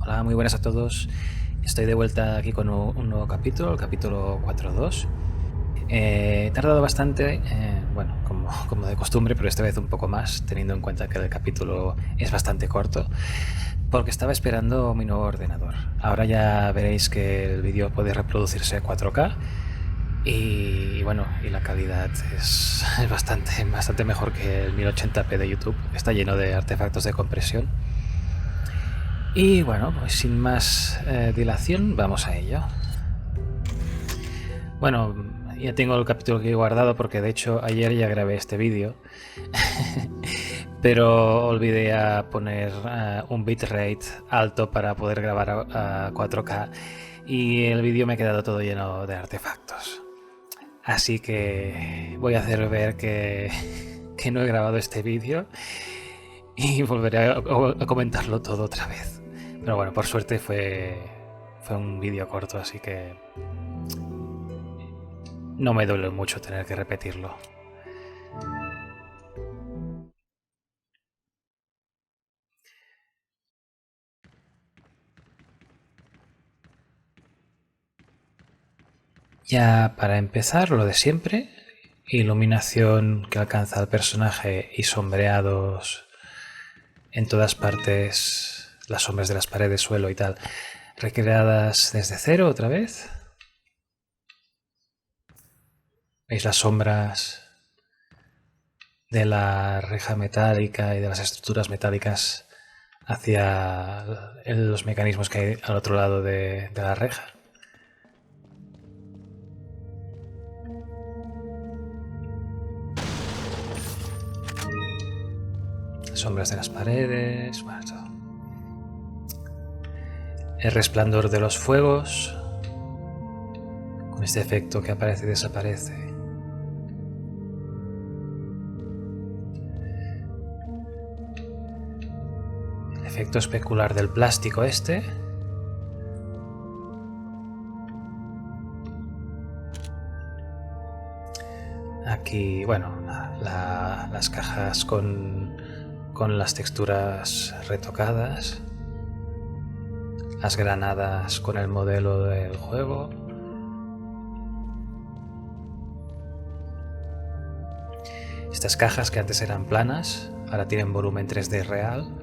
Hola, muy buenas a todos. Estoy de vuelta aquí con un nuevo capítulo, el capítulo 4.2. He tardado bastante, bueno, como de costumbre, pero esta vez un poco más, teniendo en cuenta que el capítulo es bastante corto, porque estaba esperando mi nuevo ordenador. Ahora ya veréis que el vídeo puede reproducirse a 4K y bueno, y la calidad es bastante mejor que el 1080p de YouTube. Está lleno de artefactos de compresión. Y bueno, pues sin más dilación, vamos a ello. Bueno, ya tengo el capítulo aquí guardado porque de hecho ayer ya grabé este vídeo, pero olvidé a poner un bitrate alto para poder grabar a 4K y el vídeo me ha quedado todo lleno de artefactos. Así que voy a hacer ver que no he grabado este vídeo y volveré a comentarlo todo otra vez. Pero bueno, por suerte fue un vídeo corto, así que no me duele mucho tener que repetirlo. Ya para empezar, lo de siempre, iluminación que alcanza al personaje y sombreados en todas partes, las sombras de las paredes, suelo y tal, recreadas desde cero otra vez. ¿Veis las sombras de la reja metálica y de las estructuras metálicas hacia los mecanismos que hay al otro lado de la reja? Sombras de las paredes, bueno, todo. El resplandor de los fuegos, con este efecto que aparece y desaparece. El efecto especular del plástico este. Aquí, bueno, las cajas con las texturas retocadas. Las granadas con el modelo del juego. Estas cajas que antes eran planas, ahora tienen volumen 3D real.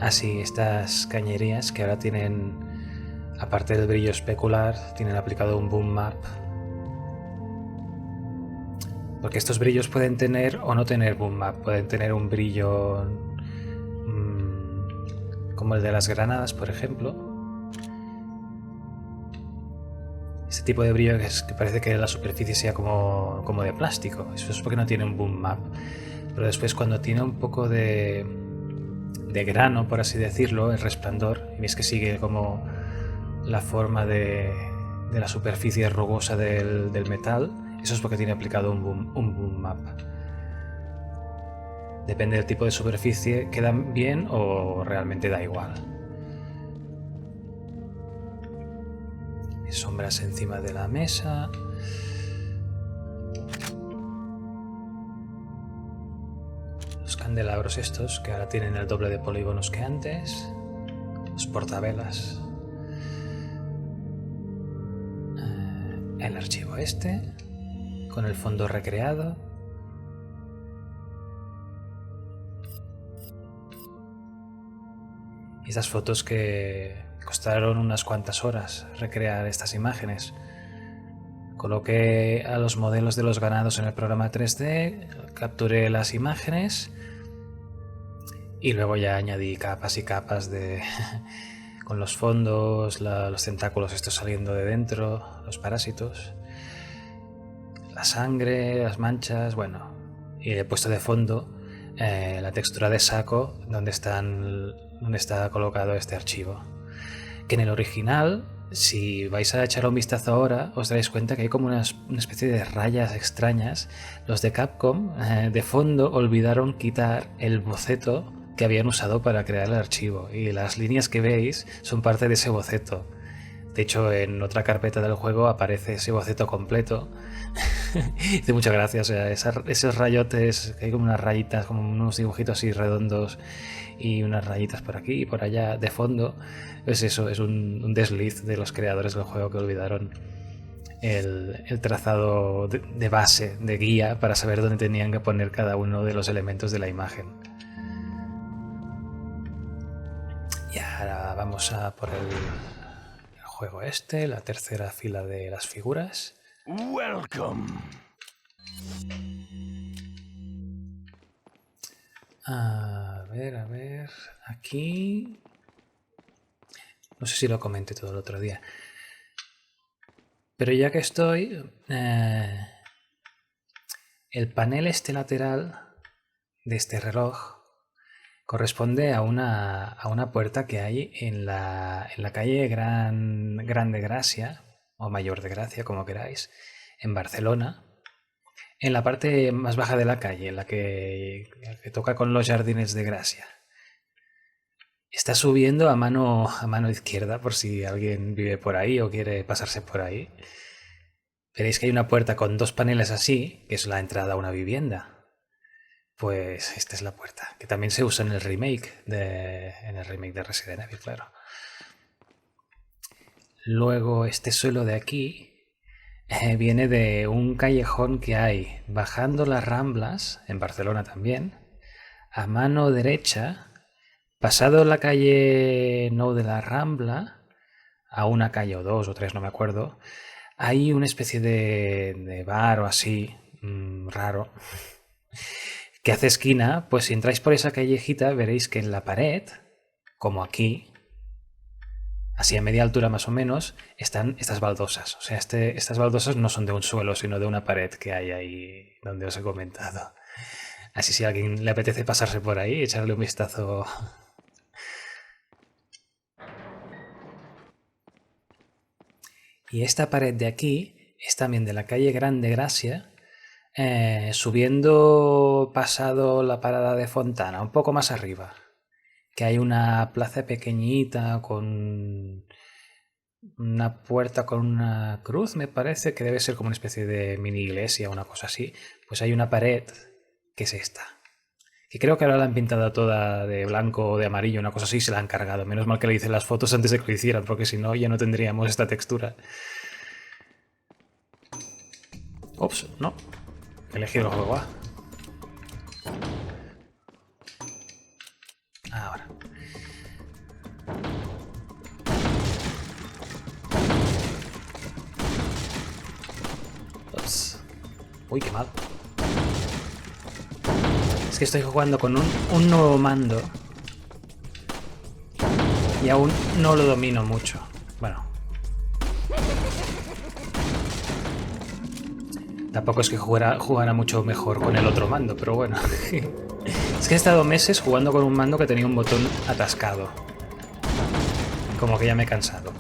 Así, estas cañerías que ahora tienen, aparte del brillo especular, tienen aplicado un boom map. Porque estos brillos pueden tener o no tener boom map, pueden tener un brillo como el de las granadas, por ejemplo. Este tipo de brillo que parece que la superficie sea como de plástico. Eso es porque no tiene un boom map. Pero después, cuando tiene un poco de grano, por así decirlo, el resplandor, y veis que sigue como la forma de la superficie rugosa del metal, eso es porque tiene aplicado un boom map. Depende del tipo de superficie, queda bien o realmente da igual. Sombras encima de la mesa. Los candelabros estos, que ahora tienen el doble de polígonos que antes. Los portavelas. El archivo este, con el fondo recreado. Y esas fotos que costaron unas cuantas horas recrear estas imágenes. Coloqué a los modelos de los ganados en el programa 3D, capturé las imágenes y luego ya añadí capas y capas de con los fondos, los tentáculos estos saliendo de dentro, los parásitos, la sangre, las manchas, bueno, y he puesto de fondo la textura de saco donde está colocado este archivo, que en el original, si vais a echar un vistazo ahora, os daréis cuenta que hay como una especie de rayas extrañas. Los de Capcom de fondo olvidaron quitar el boceto que habían usado para crear el archivo, y las líneas que veis son parte de ese boceto. De hecho, en otra carpeta del juego aparece ese boceto completo. Dice muchas gracias. O sea, esos rayotes, que hay como unas rayitas, como unos dibujitos así redondos y unas rayitas por aquí y por allá de fondo. Es eso, es un desliz de los creadores del juego que olvidaron el trazado de base, de guía, para saber dónde tenían que poner cada uno de los elementos de la imagen. Y ahora vamos a por el juego este, la tercera fila de las figuras. Welcome. A ver, aquí... No sé si lo comenté todo el otro día. Pero ya que estoy... el panel este lateral de este reloj corresponde a una puerta que hay en la calle Grande Gracia, o Mayor de Gracia, como queráis, en Barcelona, en la parte más baja de la calle, en la que toca con los Jardines de Gracia. Está subiendo a mano izquierda, por si alguien vive por ahí o quiere pasarse por ahí. Veréis que hay una puerta con dos paneles así, que es la entrada a una vivienda. Pues esta es la puerta, que también se usa en el remake de Resident Evil, claro. Luego este suelo de aquí viene de un callejón que hay bajando las Ramblas, en Barcelona también, a mano derecha, pasado la calle No de la Rambla, a una calle o dos o tres, no me acuerdo, hay una especie de bar o así, raro, que hace esquina. Pues si entráis por esa callejita veréis que en la pared, como aquí, así a media altura más o menos, están estas baldosas. O sea, estas baldosas no son de un suelo, sino de una pared que hay ahí donde os he comentado. Así si a alguien le apetece pasarse por ahí, echarle un vistazo. Y esta pared de aquí es también de la calle Grande Gracia, subiendo pasado la parada de Fontana, un poco más arriba, que hay una plaza pequeñita con una puerta con una cruz, me parece, que debe ser como una especie de mini iglesia o una cosa así. Pues hay una pared que es esta, que creo que ahora la han pintado toda de blanco o de amarillo, una cosa así, se la han cargado. Menos mal que le hice las fotos antes de que lo hicieran, porque si no ya no tendríamos esta textura. Ups, no. He elegido el juego A. Ahora. Ups. Uy, qué mal. Es que estoy jugando con un nuevo mando y aún no lo domino mucho. Bueno. Tampoco es que jugara mucho mejor con el otro mando, pero bueno. Es que he estado meses jugando con un mando que tenía un botón atascado. Como que ya me he cansado.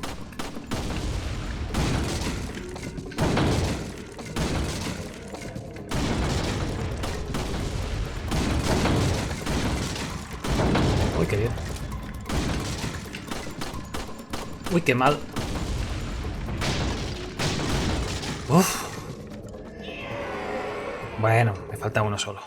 Uy, qué bien. Uy, qué mal. Uf. Bueno, me falta uno solo.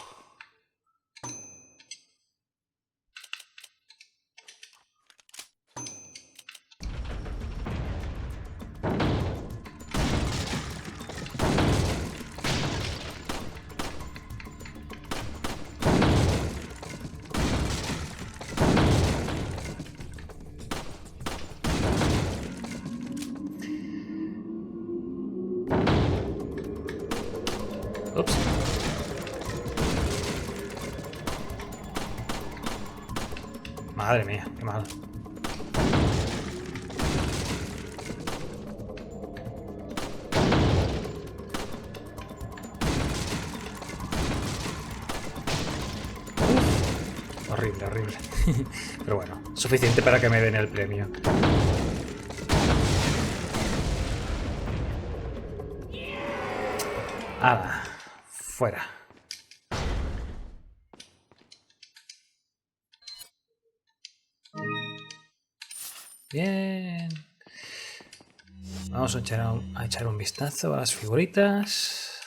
Ups. Madre mía, qué mal. Horrible, horrible. Pero bueno, suficiente para que me den el premio. ¡Hala! Fuera. Bien. Vamos a echar un vistazo a las figuritas.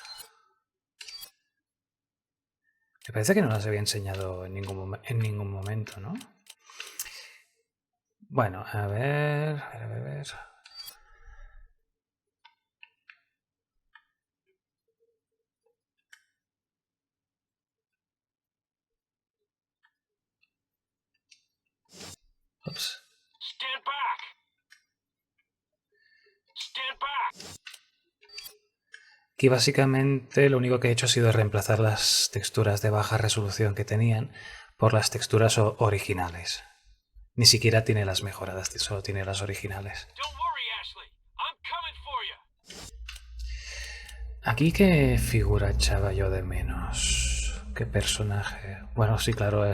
Me parece que no las había enseñado en ningún momento, ¿no? Bueno, a ver. Ups. Aquí básicamente lo único que he hecho ha sido reemplazar las texturas de baja resolución que tenían por las texturas originales. Ni siquiera tiene las mejoradas, solo tiene las originales. Aquí, ¿qué figura echaba yo de menos? ¿Qué personaje? Bueno, sí, claro.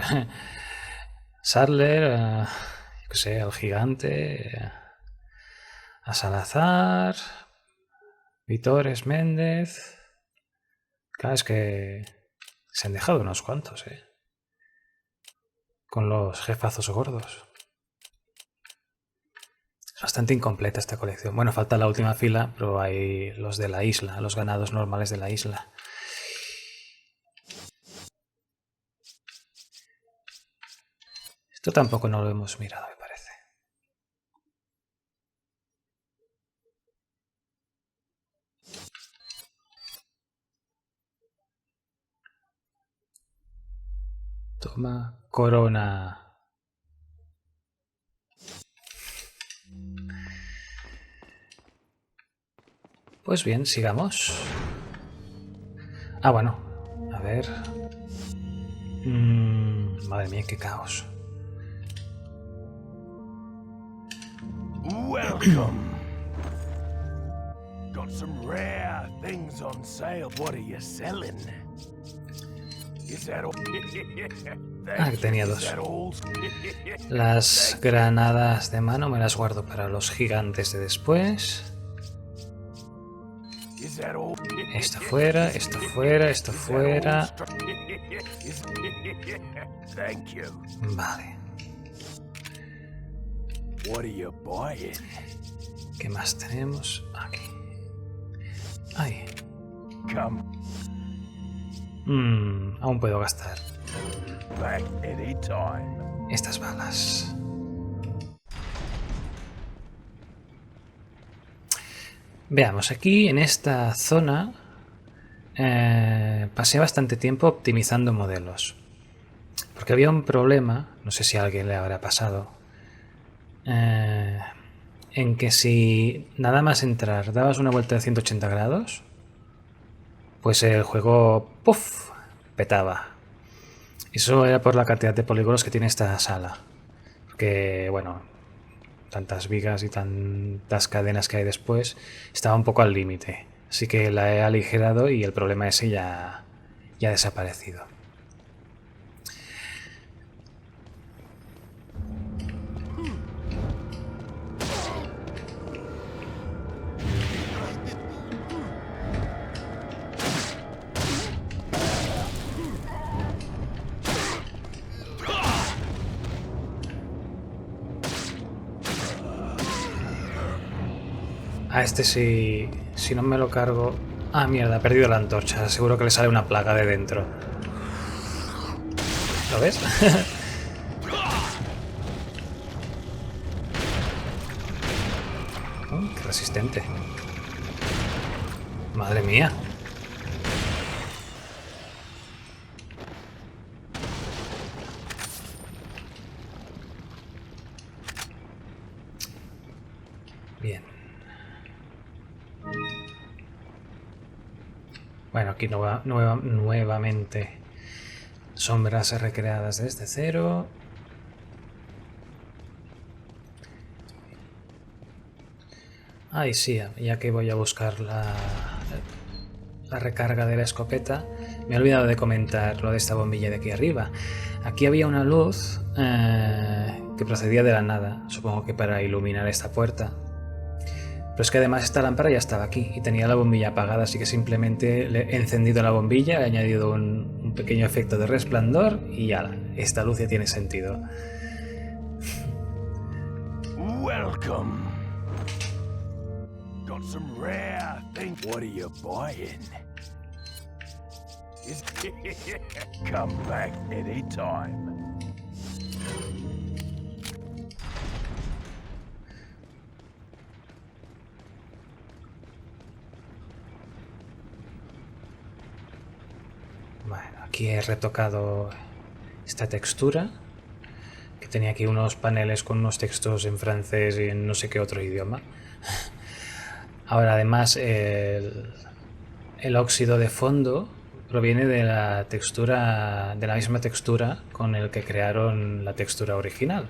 Sadler, yo qué sé, el gigante, a Salazar, Vitores Méndez. Claro, es que se han dejado unos cuantos, con los jefazos gordos. Es bastante incompleta esta colección. Bueno, falta la última fila, pero hay los de la isla, los ganados normales de la isla. Esto tampoco no lo hemos mirado, me parece. Toma, corona. Pues bien, sigamos. Ah, bueno. A ver. Madre mía, qué caos. Welcome. Got some rare things on sale. What are you selling? Is that all? Ah, que tenía dos. Las granadas de mano me las guardo para los gigantes de después. Esto fuera, esto fuera, esto fuera. Vale. ¿Qué más tenemos aquí? Ay. Aún puedo gastar estas balas. Veamos, aquí en esta zona pasé bastante tiempo optimizando modelos. Porque había un problema, no sé si a alguien le habrá pasado, en que si nada más entrar dabas una vuelta de 180 grados, pues el juego ¡puf! Petaba. Eso era por la cantidad de polígonos que tiene esta sala. Porque, bueno, tantas vigas y tantas cadenas que hay después, estaba un poco al límite. Así que la he aligerado y el problema ese ya ha desaparecido. A este si no me lo cargo... Ah, mierda, he perdido la antorcha. Seguro que le sale una plaga de dentro. ¿Lo ves? Qué resistente. Madre mía. Bien. Bueno, aquí nuevamente sombras recreadas desde cero. Ay, sí, ya que voy a buscar la recarga de la escopeta, me he olvidado de comentar lo de esta bombilla de aquí arriba. Aquí había una luz que procedía de la nada, supongo que para iluminar esta puerta. Pero es que además esta lámpara ya estaba aquí y tenía la bombilla apagada, así que simplemente le he encendido la bombilla, he añadido un pequeño efecto de resplandor y ya, esta luz ya tiene sentido. Welcome. got some rare things. What are you buying? Come back anytime. Bueno, aquí he retocado esta textura, que tenía aquí unos paneles con unos textos en francés y en no sé qué otro idioma. Ahora además el óxido de fondo proviene de la textura, de la misma textura con el que crearon la textura original.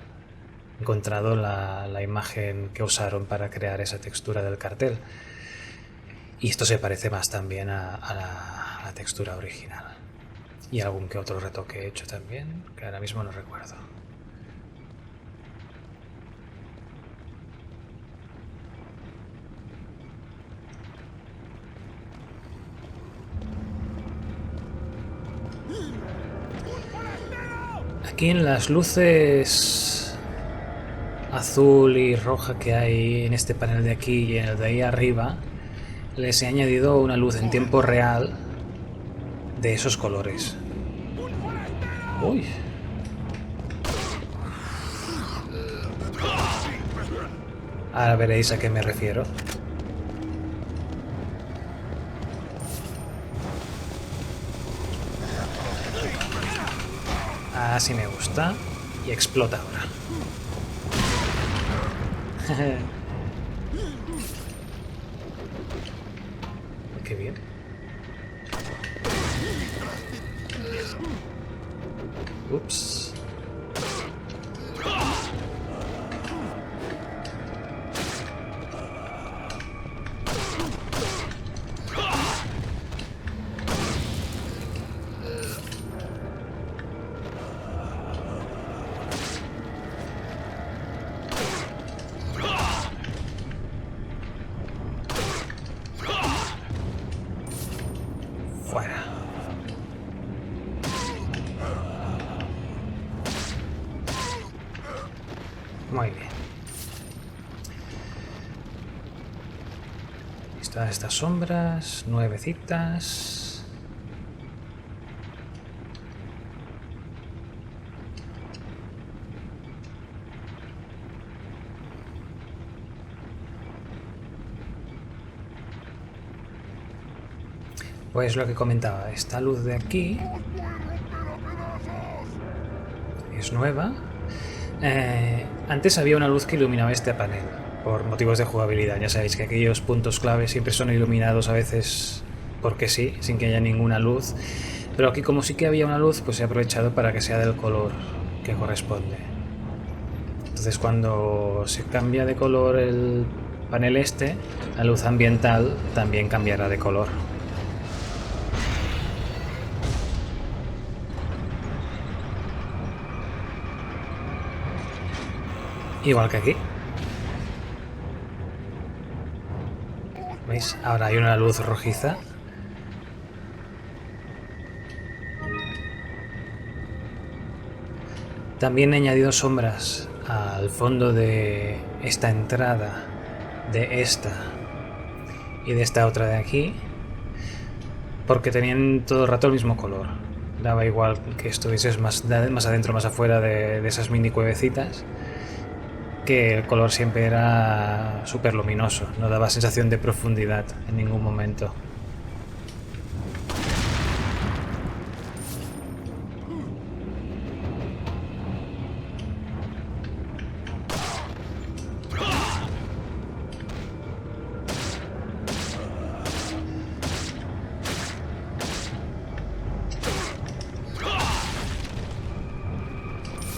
He encontrado la imagen que usaron para crear esa textura del cartel. Y esto se parece más también a la textura original. Y algún que otro retoque he hecho también, que ahora mismo no recuerdo. Aquí en las luces azul y roja que hay en este panel de aquí y en el de ahí arriba, les he añadido una luz en tiempo real de esos colores. Uy. Ahora veréis a qué me refiero. Así me gusta. Y explota ahora. Qué bien. Ups. Fuera. Muy bien. Están estas sombras, nuevecitas. Pues lo que comentaba, esta luz de aquí es nueva. Antes había una luz que iluminaba este panel por motivos de jugabilidad. Ya sabéis que aquellos puntos clave siempre son iluminados a veces porque sí, sin que haya ninguna luz. Pero aquí, como sí que había una luz, pues he aprovechado para que sea del color que corresponde. Entonces cuando se cambia de color el panel este, la luz ambiental también cambiará de color. Igual que aquí. ¿Veis? Ahora hay una luz rojiza. También he añadido sombras al fondo de esta entrada, de esta y de esta otra de aquí, porque tenían todo el rato el mismo color. Daba igual que estuvieses más adentro, más afuera de esas mini cuevecitas, que el color siempre era súper luminoso, no daba sensación de profundidad en ningún momento.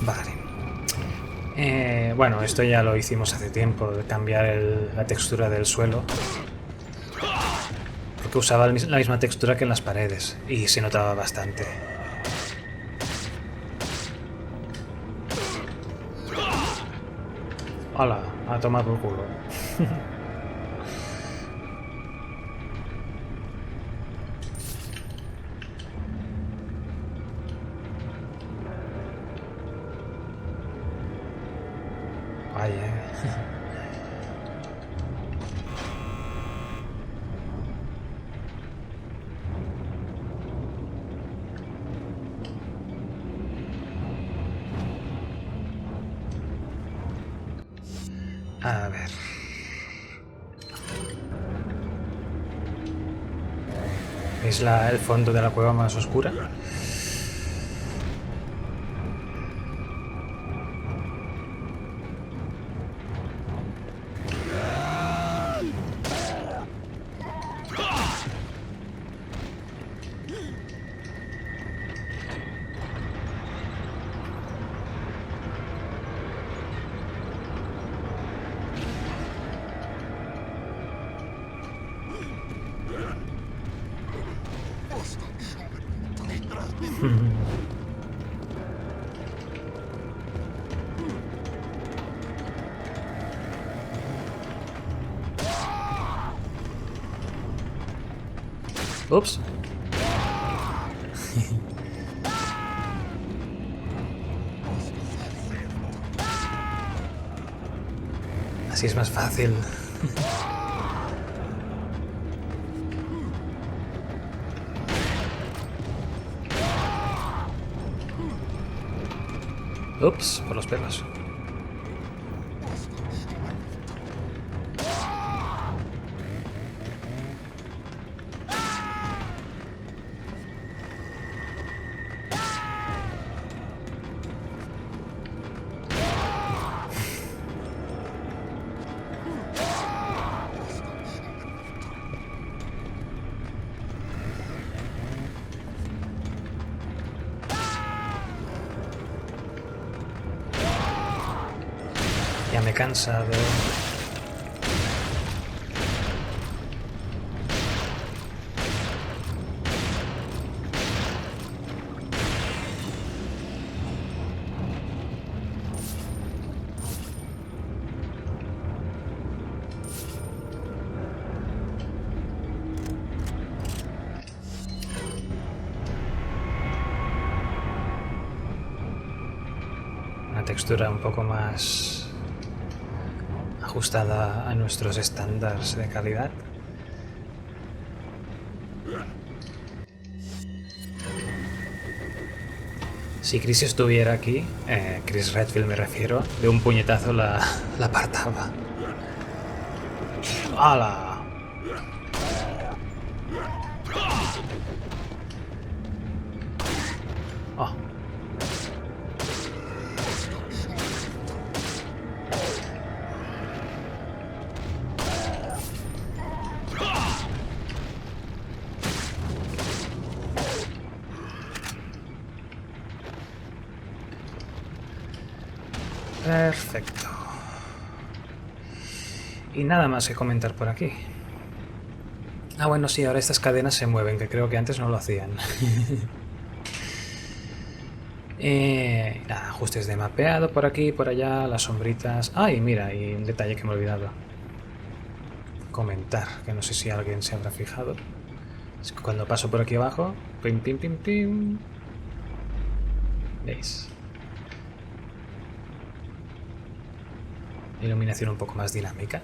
Vale. Bueno, esto ya lo hicimos hace tiempo, de cambiar la textura del suelo. Porque usaba la misma textura que en las paredes y se notaba bastante. Hola, a tomar por culo. Vaya. ¿Veis el fondo de la cueva más oscura? Ups. Así es más fácil. Ups, por los pelos. Ya me cansa de... Una textura un poco más ajustada a nuestros estándares de calidad. Si Chris estuviera aquí, Chris Redfield me refiero, de un puñetazo la apartaba. ¡Hala! Oh. Perfecto. Y nada más que comentar por aquí. Ah, bueno, sí, ahora estas cadenas se mueven, que creo que antes no lo hacían. Nada, ajustes de mapeado por aquí, por allá, las sombritas. Ay, mira, y un detalle que me he olvidado comentar, que no sé si alguien se habrá fijado. Es que cuando paso por aquí abajo, pim, pim, pim, pim. ¿Veis? Iluminación un poco más dinámica.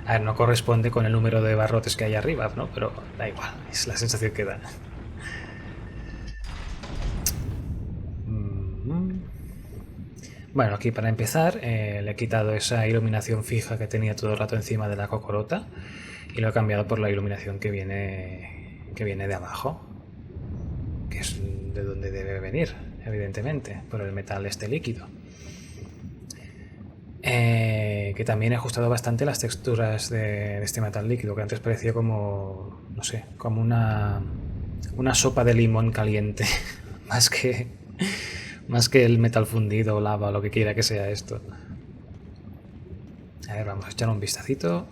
A ver, no corresponde con el número de barrotes que hay arriba, ¿no? Pero da igual, es la sensación que da. Bueno, aquí para empezar le he quitado esa iluminación fija que tenía todo el rato encima de la cocorota y lo he cambiado por la iluminación que viene de abajo, que es de donde debe venir, evidentemente, por el metal este líquido. Que también he ajustado bastante las texturas de este metal líquido, que antes parecía como, no sé, como una sopa de limón caliente, más que el metal fundido o lava o lo que quiera que sea esto. A ver, vamos a echar un vistacito.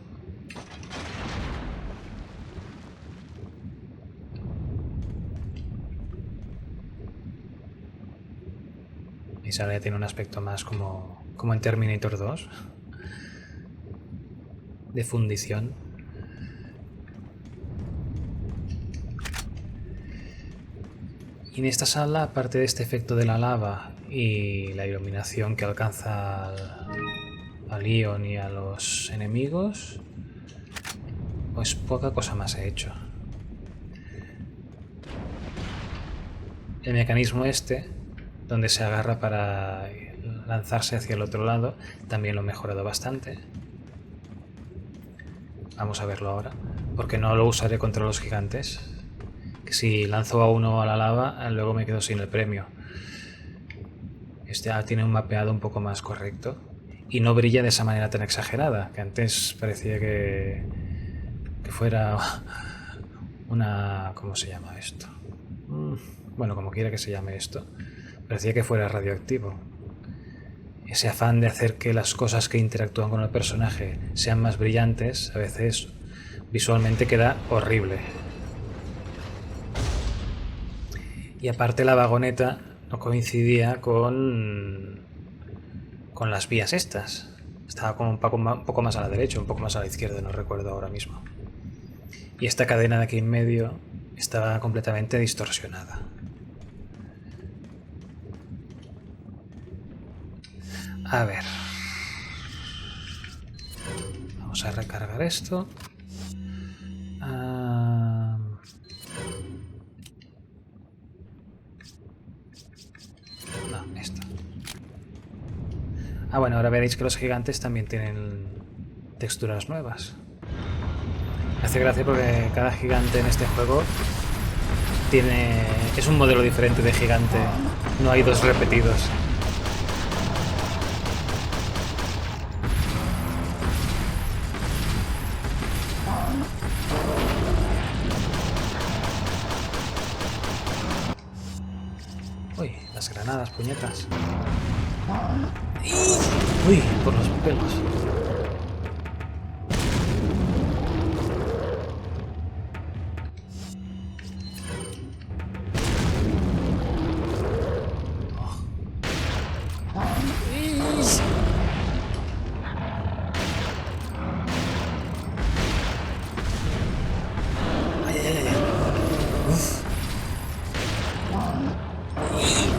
Y ahora ya tiene un aspecto más como en Terminator 2. De fundición. Y en esta sala, aparte de este efecto de la lava y la iluminación que alcanza al Leon y a los enemigos, pues poca cosa más he hecho. El mecanismo este, donde se agarra para lanzarse hacia el otro lado, también lo he mejorado bastante. Vamos a verlo ahora. porque no lo usaré contra los gigantes. Que si lanzo a uno a la lava, luego me quedo sin el premio. Este tiene un mapeado un poco más correcto. Y no brilla de esa manera tan exagerada, que antes parecía que fuera una... ¿cómo se llama esto? Bueno, como quiera que se llame esto. Parecía que fuera radioactivo. Ese afán de hacer que las cosas que interactúan con el personaje sean más brillantes, a veces visualmente queda horrible. Y aparte la vagoneta no coincidía con las vías estas. Estaba como un poco más a la derecha, un poco más a la izquierda, no recuerdo ahora mismo. Y esta cadena de aquí en medio estaba completamente distorsionada. A ver. Vamos a recargar esto. No, esto. Bueno, ahora veréis que los gigantes también tienen texturas nuevas. Me hace gracia porque cada gigante en este juego es un modelo diferente de gigante. No hay dos repetidos. Uy, las granadas, puñetas. Uy, por los pelos.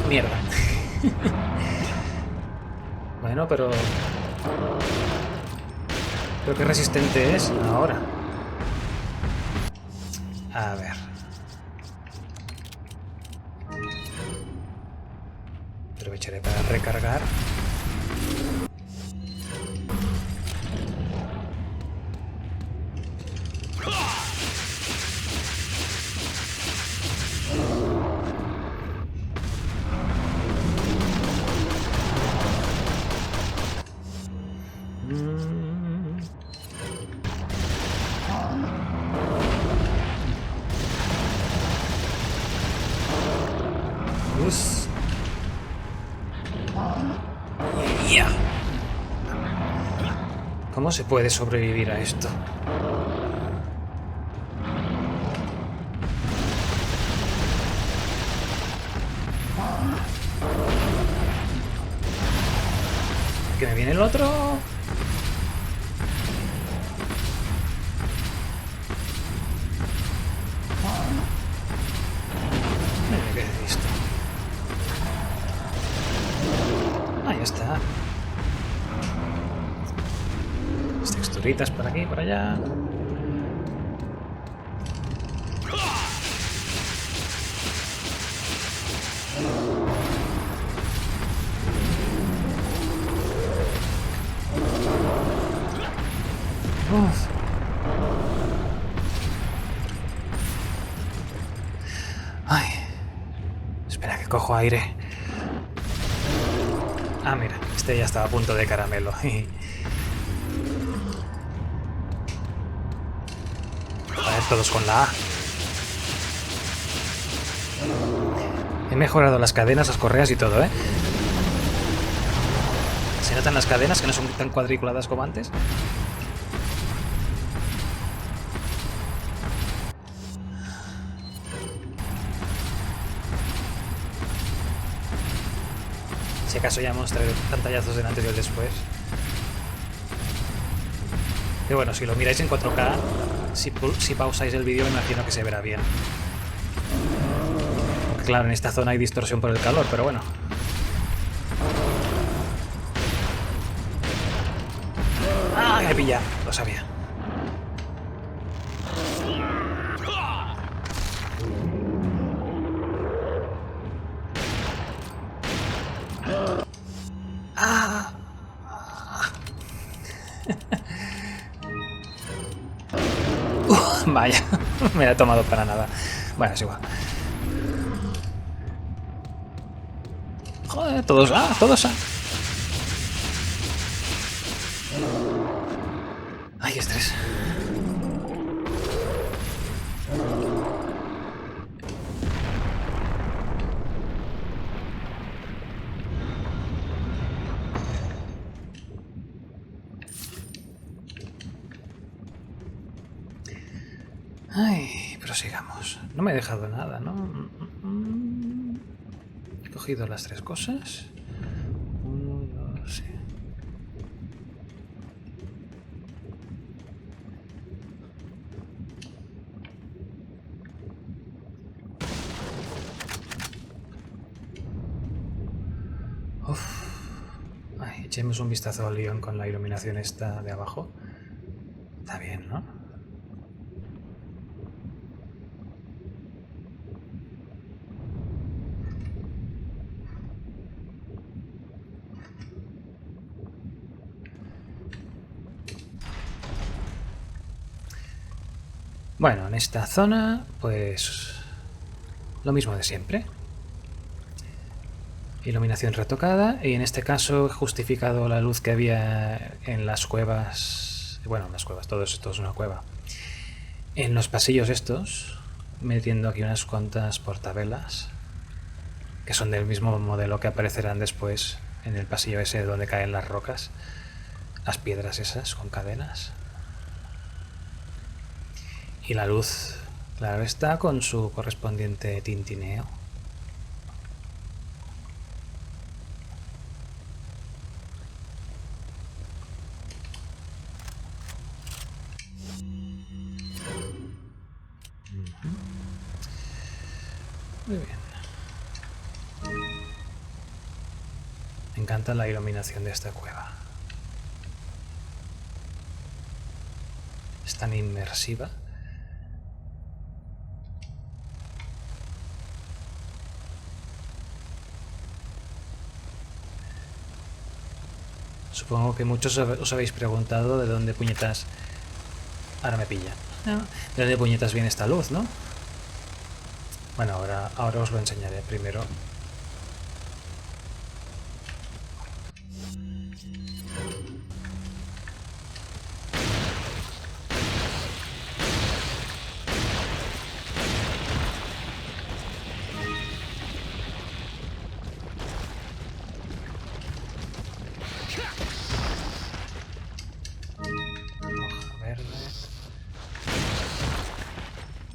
Mierda. Bueno, pero qué resistente es ahora. A ver. Aprovecharé para recargar. ¿Cómo se puede sobrevivir a esto? ¿Que me viene el otro? ¿Qué es esto? Ahí está. Las texturitas por aquí y por allá. Ay, espera que cojo aire. Mira, este ya estaba a punto de caramelo. A ver, todos con la A. He mejorado las cadenas, las correas y todo, ¿eh? ¿Se notan las cadenas que no son tan cuadriculadas como antes? Si acaso ya mostraré pantallazos del anterior y después. Pero bueno, si lo miráis en 4K, si pausáis el vídeo, me imagino que se verá bien. Porque claro, en esta zona hay distorsión por el calor, pero bueno. Me pilla, lo sabía. Vaya, me ha tomado para nada. Bueno, es igual. Joder, todos A, todos A. Ay, estrés. Ay, prosigamos. No me he dejado nada, ¿no? He cogido las 3 cosas. 1, 2, sí. Uf. Ay, echemos un vistazo al León con la iluminación esta de abajo. Está bien, ¿no? Bueno, en esta zona, pues lo mismo de siempre. Iluminación retocada, y en este caso he justificado la luz que había en las cuevas. Bueno, en las cuevas, todo esto es una cueva. En los pasillos estos, metiendo aquí unas cuantas portavelas, que son del mismo modelo que aparecerán después en el pasillo ese donde caen las rocas, las piedras esas con cadenas. Y la luz, claro está, con su correspondiente tintineo. Muy bien. Me encanta la iluminación de esta cueva. Es tan inmersiva. Supongo que muchos os habéis preguntado de dónde puñetas... Ahora me pilla. ¿De dónde puñetas viene esta luz, no? Bueno, ahora os lo enseñaré primero. Hoja verde.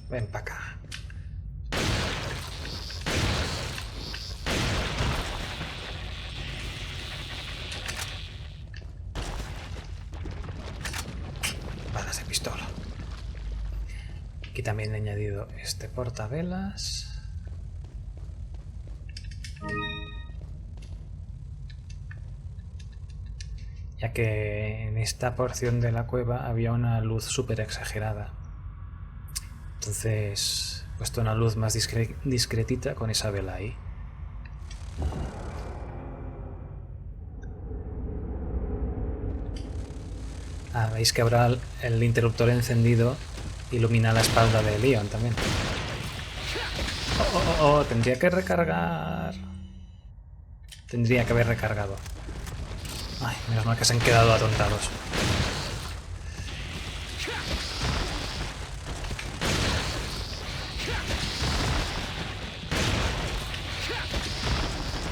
Ven para acá. Balas de pistola. Aquí también he añadido este portavelas. Ya que en esta porción de la cueva había una luz súper exagerada. Entonces he puesto una luz más discretita con esa vela ahí. Ah, veis que ahora el interruptor encendido ilumina la espalda de Leon también. Oh, tendría que recargar. Tendría que haber recargado. Ay, menos mal que se han quedado atontados.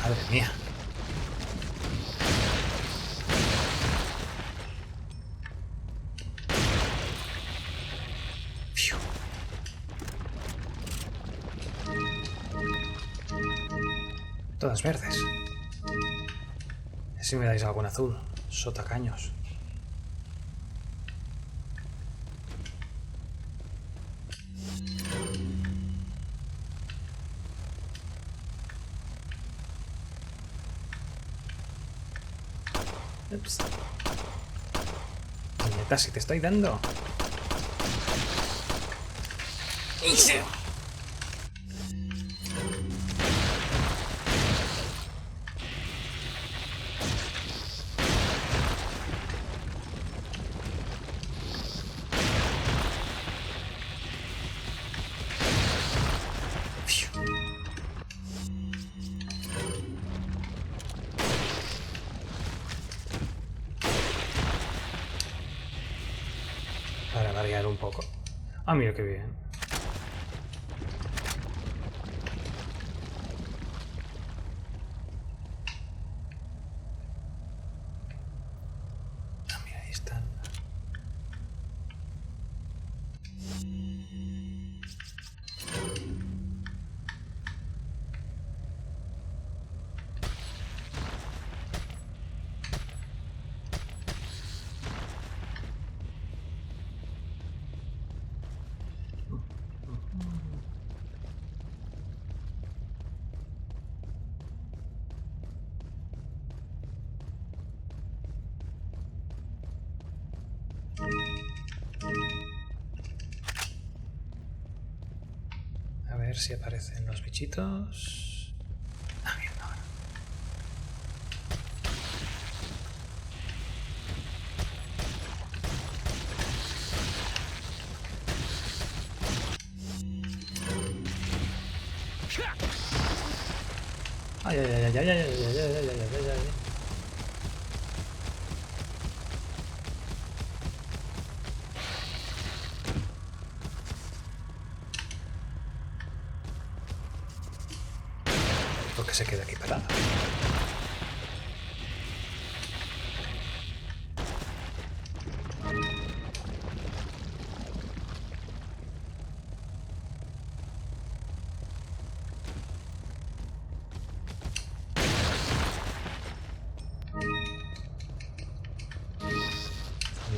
Madre mía. Fiu. Todas verdes. Si me dais algún azul, sotacaños. Ups. Neta, si te estoy dando. Para variar un poco. Ah, mira qué bien. Ah, mira, ahí están. A ver si aparecen los bichitos. Ah, bien, ahora. Ay, ay, ay, ay, ay, ay, ay, ay, ay, ay, ay, ay. ¿Por qué se queda aquí parado?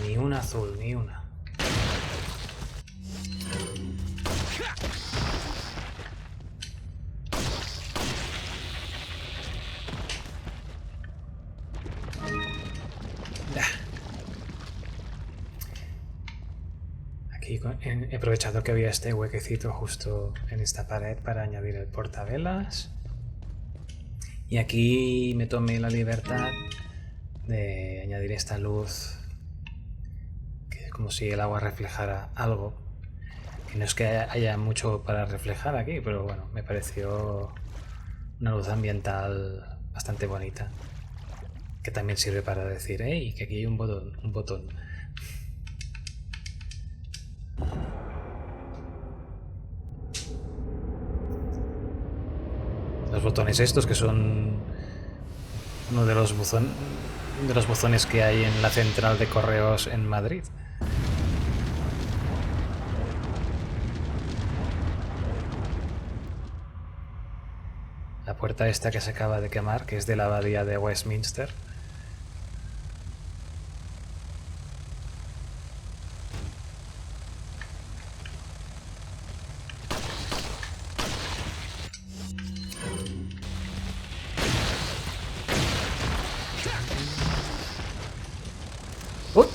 Ni una azul, ni una. Aquí he aprovechado que había este huequecito justo en esta pared para añadir el portavelas. Y aquí me tomé la libertad de añadir esta luz, que es como si el agua reflejara algo. Que no es que haya mucho para reflejar aquí, pero bueno, me pareció una luz ambiental bastante bonita. Que también sirve para decir, hey, que aquí hay un botón, un botón. Los botones estos que son uno de los botones que hay en la central de correos en Madrid. La puerta esta que se acaba de quemar, que es de la abadía de Westminster. ¡Uy!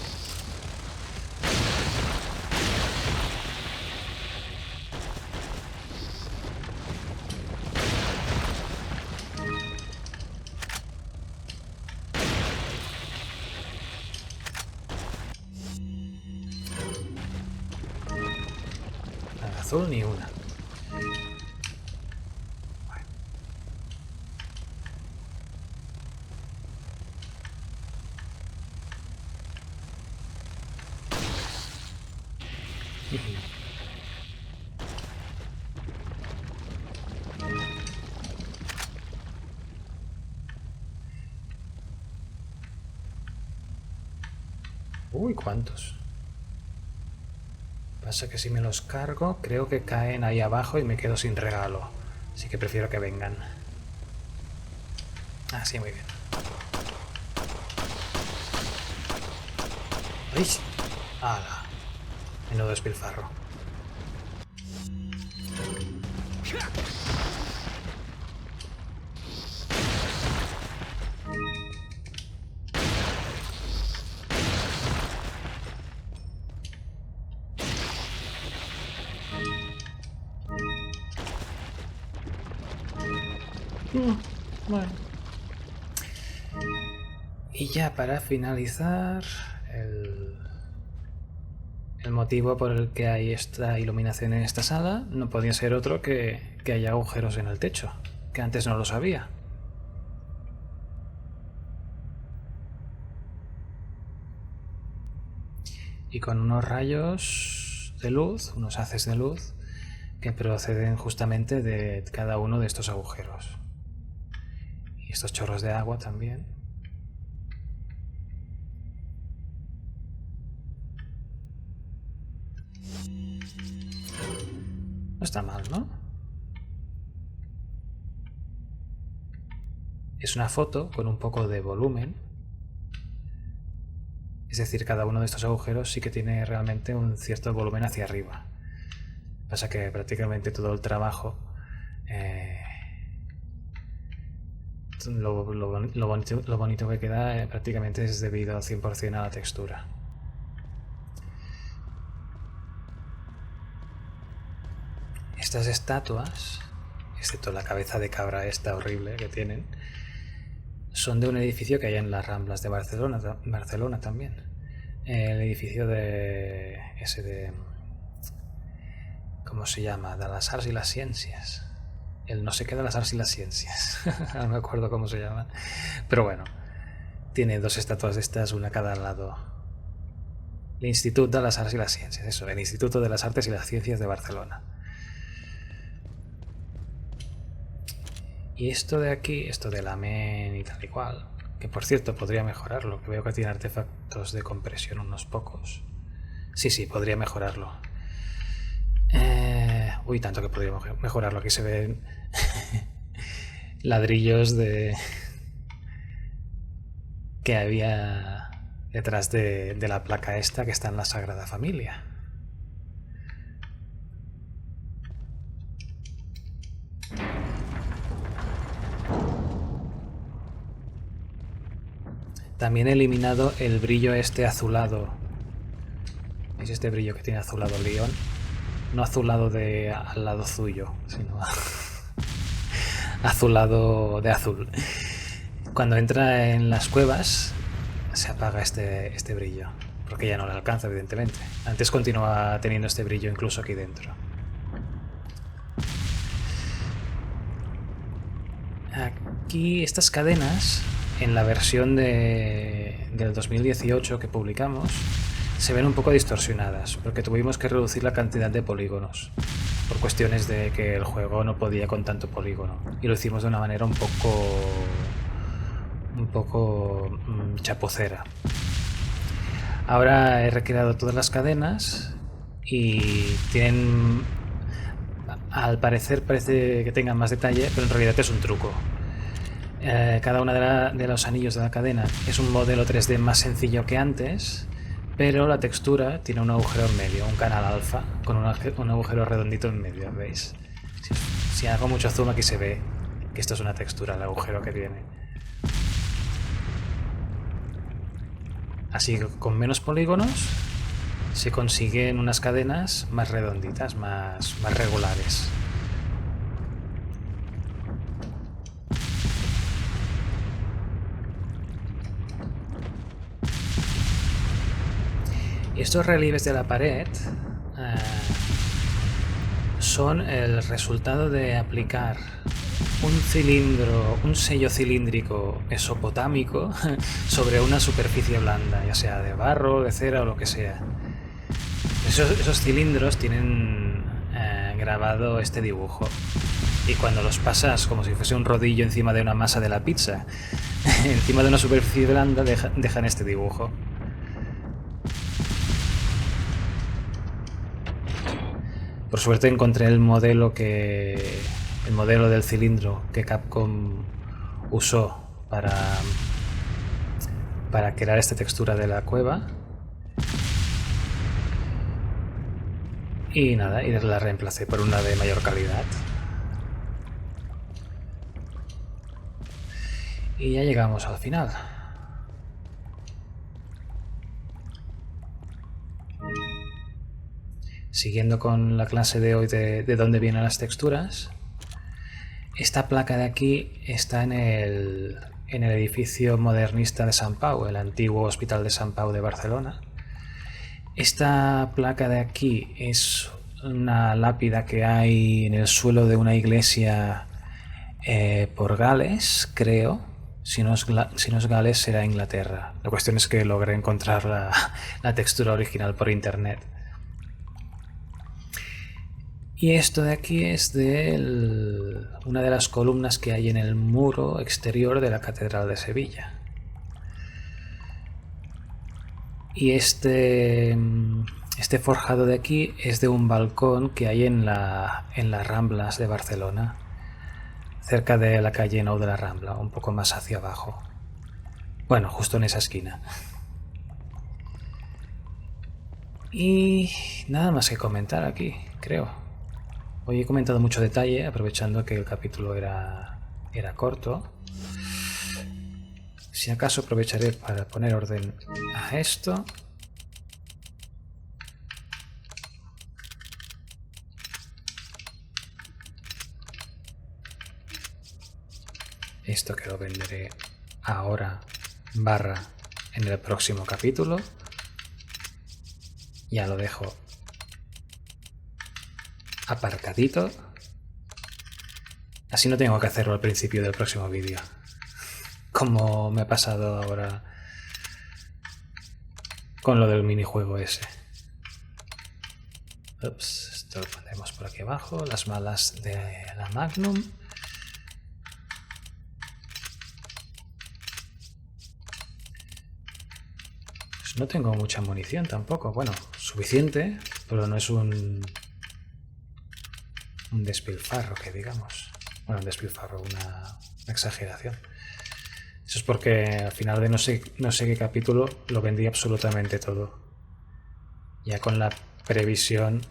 Nada azul ni una. Uy, ¿cuántos? Pasa que si me los cargo, creo que caen ahí abajo y me quedo sin regalo. Así que prefiero que vengan. Ah, sí, muy bien. ¡Ay! ¡Hala! Menudo despilfarro. Bueno. Y ya para finalizar, el motivo por el que hay esta iluminación en esta sala no podía ser otro que haya agujeros en el techo, que antes no lo sabía. y con unos rayos de luz, unos haces de luz, que proceden justamente de cada uno de estos agujeros. Y estos chorros de agua también. No está mal, ¿no? Es una foto con un poco de volumen. Es decir, cada uno de estos agujeros sí que tiene realmente un cierto volumen hacia arriba. Pasa que prácticamente todo el trabajo, lo bonito que queda prácticamente es debido al 100% a la textura. Estas estatuas, excepto la cabeza de cabra esta horrible que tienen, son de un edificio que hay en las Ramblas de Barcelona también. El edificio de ¿cómo se llama? De las Arts y las Ciencias. El no sé qué de las Arts y las Ciencias. No me acuerdo cómo se llama. Pero bueno, tiene dos estatuas de estas, una a cada lado. El Instituto de las Arts y las Ciencias, eso, el Instituto de las Artes y las Ciencias de Barcelona. Y esto de aquí, esto de la men y tal y cual, que por cierto podría mejorarlo, que veo que tiene artefactos de compresión unos pocos. Sí, podría mejorarlo. Uy, tanto que podría mejorarlo. Aquí se ven ladrillos que había detrás de la placa esta que está en la Sagrada Familia. También he eliminado el brillo este azulado. ¿Veis este brillo que tiene azulado León? No azulado de al lado suyo, sino azulado de azul. Cuando entra en las cuevas se apaga este brillo, porque ya no le alcanza, evidentemente. Antes continúa teniendo este brillo incluso aquí dentro. Aquí estas cadenas, en la versión del 2018 que publicamos, se ven un poco distorsionadas, porque tuvimos que reducir la cantidad de polígonos, por cuestiones de que el juego no podía con tanto polígono. Y lo hicimos de una manera un poco chapucera. Ahora he recreado todas las cadenas y tienen... Al parecer parece que tengan más detalle, pero en realidad es un truco. Cada una de los anillos de la cadena es un modelo 3D más sencillo que antes, pero la textura tiene un agujero en medio, un canal alfa con un agujero redondito en medio, ¿veis? Si hago mucho zoom aquí se ve que esto es una textura, el agujero que tiene. Así que con menos polígonos se consiguen unas cadenas más redonditas, más regulares. Y estos relieves de la pared son el resultado de aplicar un sello cilíndrico mesopotámico sobre una superficie blanda, ya sea de barro, de cera o lo que sea. Esos cilindros tienen grabado este dibujo, y cuando los pasas como si fuese un rodillo encima de una masa de la pizza, encima de una superficie blanda, dejan este dibujo. Por suerte encontré el modelo del cilindro que Capcom usó para crear esta textura de la cueva. Y nada, y la reemplacé por una de mayor calidad. Y ya llegamos al final. Siguiendo con la clase de hoy de dónde vienen las texturas, esta placa de aquí está en el edificio modernista de Sant Pau, el antiguo Hospital de Sant Pau de Barcelona. Esta placa de aquí es una lápida que hay en el suelo de una iglesia por Gales, creo, Si no es Gales, será Inglaterra. La cuestión es que logré encontrar la textura original por internet. Y esto de aquí es de una de las columnas que hay en el muro exterior de la Catedral de Sevilla. Y este forjado de aquí es de un balcón que hay en las Ramblas de Barcelona, cerca de la calle Nou de la Rambla, un poco más hacia abajo. Bueno, justo en esa esquina. Y nada más que comentar aquí, creo. Hoy he comentado mucho detalle, aprovechando que el capítulo era corto. Si acaso aprovecharé para poner orden a esto. Esto que lo venderé ahora / en el próximo capítulo. Ya lo dejo aparcadito. Así no tengo que hacerlo al principio del próximo vídeo, como me ha pasado ahora con lo del minijuego ese. Ups, esto lo pondremos por aquí abajo. Las balas de la Magnum. Pues no tengo mucha munición tampoco. Bueno, suficiente, pero no es un despilfarro, que digamos. Bueno, un despilfarro, una exageración. Eso es porque al final de no sé qué capítulo lo vendí absolutamente todo. Ya con la previsión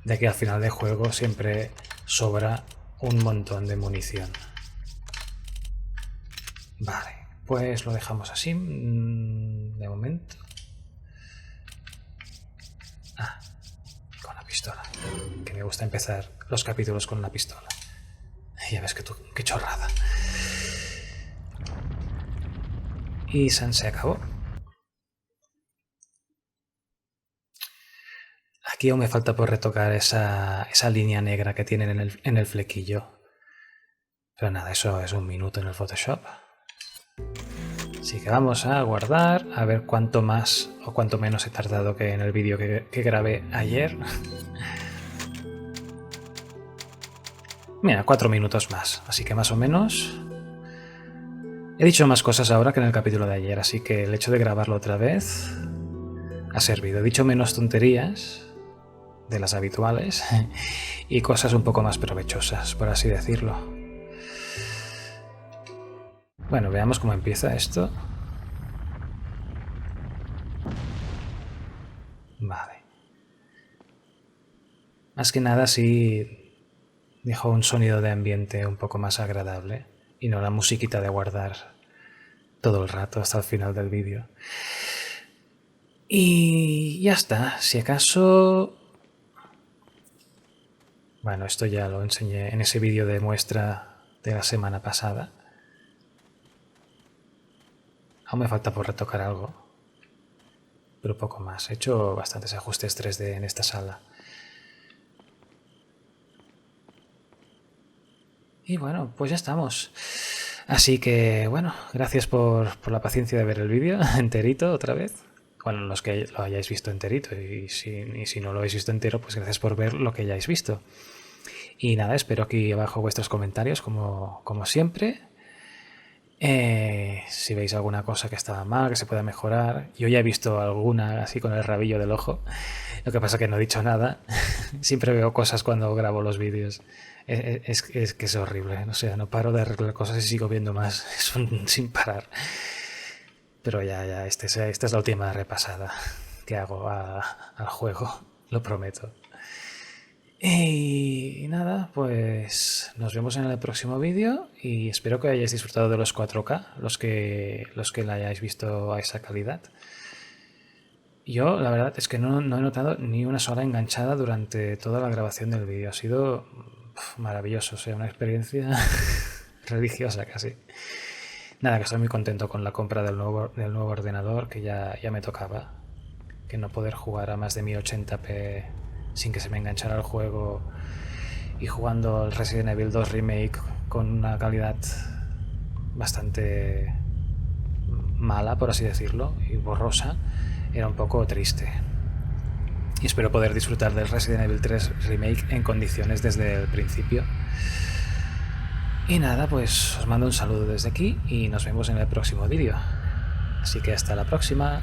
de que al final del juego siempre sobra un montón de munición. Vale, pues lo dejamos así de momento. Con la pistola. Que me gusta empezar los capítulos con la pistola. Ya ves que tú, qué chorrada. Y se acabó. Aquí aún me falta por retocar esa línea negra que tienen en el flequillo. Pero nada, eso es un minuto en el Photoshop. Así que vamos a guardar, a ver cuánto más o cuánto menos he tardado que en el vídeo que grabé ayer. Mira, 4 minutos más, así que más o menos. He dicho más cosas ahora que en el capítulo de ayer, así que el hecho de grabarlo otra vez ha servido. He dicho menos tonterías de las habituales y cosas un poco más provechosas, por así decirlo. Bueno, veamos cómo empieza esto. Vale. Más que nada sí dejo un sonido de ambiente un poco más agradable y no la musiquita de guardar todo el rato hasta el final del vídeo. Y ya está. Si acaso... Bueno, esto ya lo enseñé en ese vídeo de muestra de la semana pasada. Aún me falta por retocar algo, pero poco más. He hecho bastantes ajustes 3D en esta sala. Y bueno, pues ya estamos. Así que bueno, gracias por la paciencia de ver el vídeo enterito otra vez. Bueno, los que lo hayáis visto enterito, y si no lo habéis visto entero, pues gracias por ver lo que hayáis visto. Y nada, espero aquí abajo vuestros comentarios como siempre. Si veis alguna cosa que estaba mal, que se pueda mejorar. Yo ya he visto alguna así con el rabillo del ojo. Lo que pasa que no he dicho nada. Siempre veo cosas cuando grabo los vídeos. Es que es horrible. O sea, no paro de arreglar cosas y sigo viendo más. Es sin parar. Pero ya, esta es la última repasada que hago al juego. Lo prometo. Y nada, pues nos vemos en el próximo vídeo y espero que hayáis disfrutado de los 4K, los que la hayáis visto a esa calidad. Yo la verdad es que no he notado ni una sola enganchada durante toda la grabación del vídeo. Ha sido maravilloso, o sea, una experiencia religiosa casi. Nada, que estoy muy contento con la compra del nuevo ordenador, que ya me tocaba. Que no poder jugar a más de 1080p sin que se me enganchara el juego y jugando el Resident Evil 2 Remake con una calidad bastante mala, por así decirlo, y borrosa, era un poco triste. Y espero poder disfrutar del Resident Evil 3 Remake en condiciones desde el principio. Y nada, pues os mando un saludo desde aquí y nos vemos en el próximo vídeo. Así que hasta la próxima.